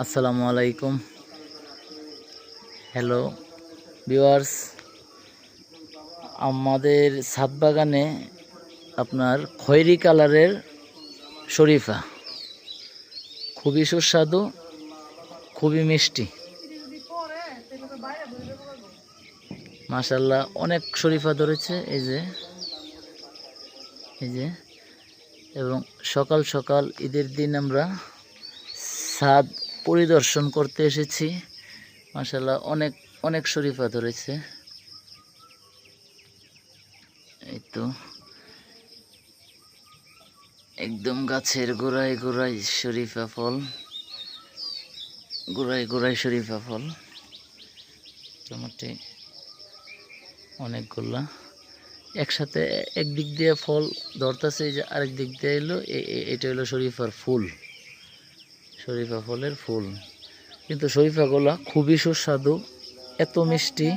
আসসালামু আলাইকুম। Hello viewers, আমাদের ছাদ বাগানে আপনার খয়েরি কালারের শরীফা খুবই সুস্বাদু, খুবই মিষ্টি। মাশাআল্লাহ, অনেক শরীফা ধরেছে এই যে এবং সকাল সকাল ঈদের দিন আমরা ছাদ পরিদর্শন করতে এসেছি। মাশাআল্লাহ, অনেক অনেক শরীফা ধরেছে। এই তো একদম গাছের গোড়ায় গোড়ায় শরীফা ফল, গোড়ায় গোড়ায় শরীফা ফল মোটামুটি অনেকগুলা একসাথে একদিক দিয়ে ফল ধরতেছে। এই যে আরেক দিক দিয়ে এলো, এটা হলো শরীফার ফুল, শরীফা ফলের ফুল। কিন্তু শরীফাগুলা খুবই সুস্বাদু, এত মিষ্টি।